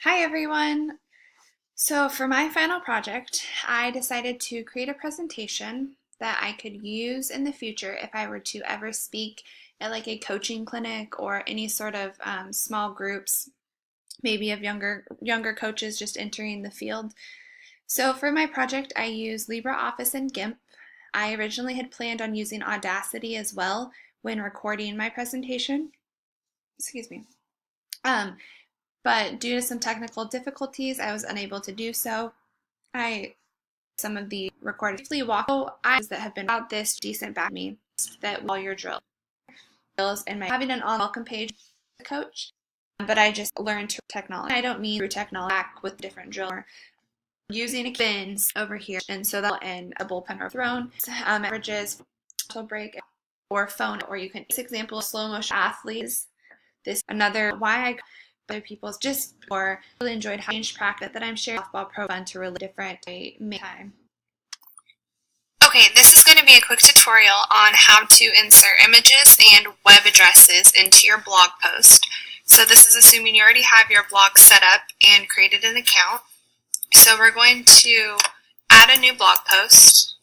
Hi everyone! So for my final project, I decided to create a presentation that I could use in the future if I were to ever speak at like a coaching clinic or any sort of small groups, maybe of younger coaches just entering the field. So for my project, I use LibreOffice and GIMP. I originally had planned on using Audacity as well when recording my presentation. Excuse me. Um, but due to some technical difficulties, I was unable to do so. I some of the recorded briefly walk eyes that have been about this decent back me that while you're drills and my having an on welcome page coach, but I just learned to technology. I don't mean through technology back with different drill or using pins over here, and so that'll end a bullpen or throne. Averages break or phone, or you can. This example, slow motion athletes. This another why I other people's just or really enjoyed change practice that I'm sharing softball pro fun to really different time. Okay, this is going to be a quick tutorial on how to insert images and web addresses into your blog post. So this is assuming you already have your blog set up and created an account. So we're going to add a new blog post.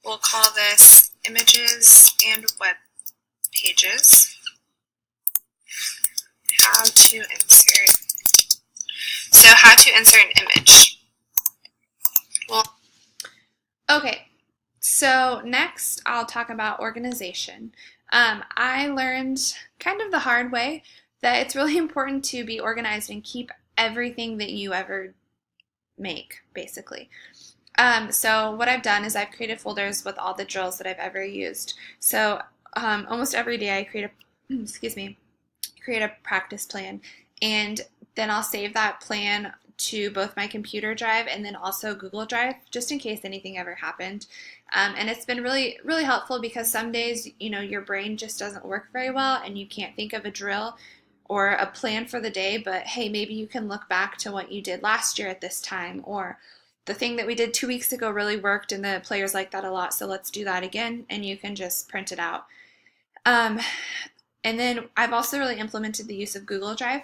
We'll call this Images and Web Pages. How to insert. So how to insert an image. Okay, so next I'll talk about organization. I learned kind of the hard way that it's really important to be organized and keep everything that you ever make, basically. So what I've done is I've created folders with all the drills that I've ever used. So almost every day I create a practice plan, and then I'll save that plan to both my computer drive and then also Google Drive, just in case anything ever happened. And it's been really, really helpful because some days, your brain just doesn't work very well and you can't think of a drill or a plan for the day, but hey, maybe you can look back to what you did last year at this time, or the thing that we did 2 weeks ago really worked and the players like that a lot, so let's do that again, and you can just print it out. And then I've also really implemented the use of Google Drive.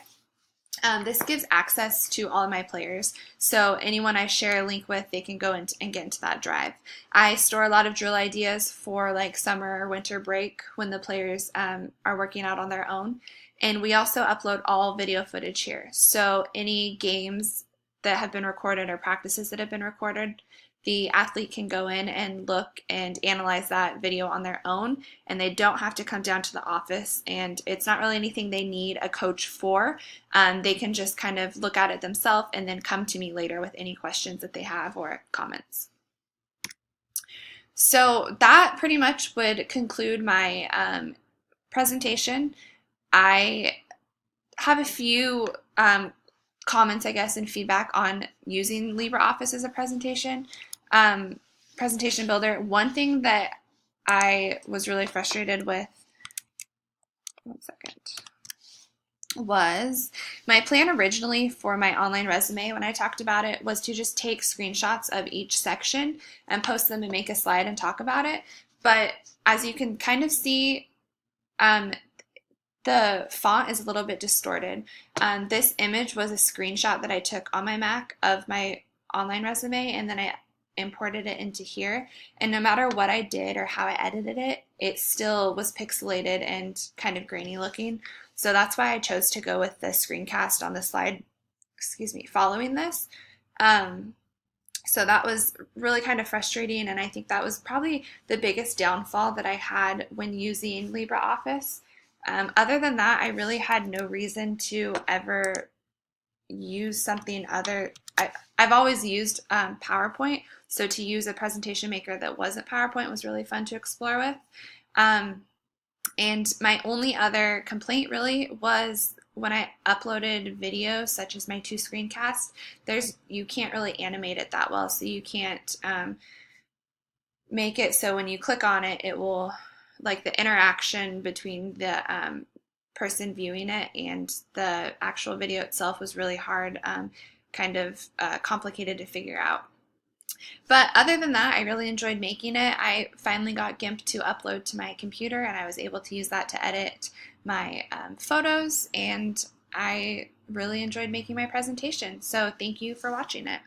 This gives access to all of my players, so anyone I share a link with, they can go and get into that drive. I store a lot of drill ideas for like summer or winter break when the players are working out on their own, and we also upload all video footage here. So any games that have been recorded or practices that have been recorded, the athlete can go in and look and analyze that video on their own, and they don't have to come down to the office, and it's not really anything they need a coach for. They can just kind of look at it themselves and then come to me later with any questions that they have or comments. So that pretty much would conclude my presentation. I have a few comments, I guess, and feedback on using LibreOffice as a presentation builder. One thing that I was really frustrated with, was my plan originally for my online resume when I talked about it was to just take screenshots of each section and post them and make a slide and talk about it. But as you can kind of see, the font is a little bit distorted. This image was a screenshot that I took on my Mac of my online resume, and then I imported it into here. And no matter what I did or how I edited it, it still was pixelated and kind of grainy looking. So that's why I chose to go with the screencast on the slide, following this. So that was really kind of frustrating, and I think that was probably the biggest downfall that I had when using LibreOffice. Other than that, I really had no reason to ever use something other. I've always used PowerPoint, so to use a presentation maker that wasn't PowerPoint was really fun to explore with. And my only other complaint really was when I uploaded videos, such as my 2 screencasts, you can't really animate it that well, so you can't make it so when you click on it, it will, like the interaction between the person viewing it and the actual video itself was really hard, complicated to figure out. But other than that, I really enjoyed making it. I finally got GIMP to upload to my computer, and I was able to use that to edit my photos, and I really enjoyed making my presentation. So thank you for watching it.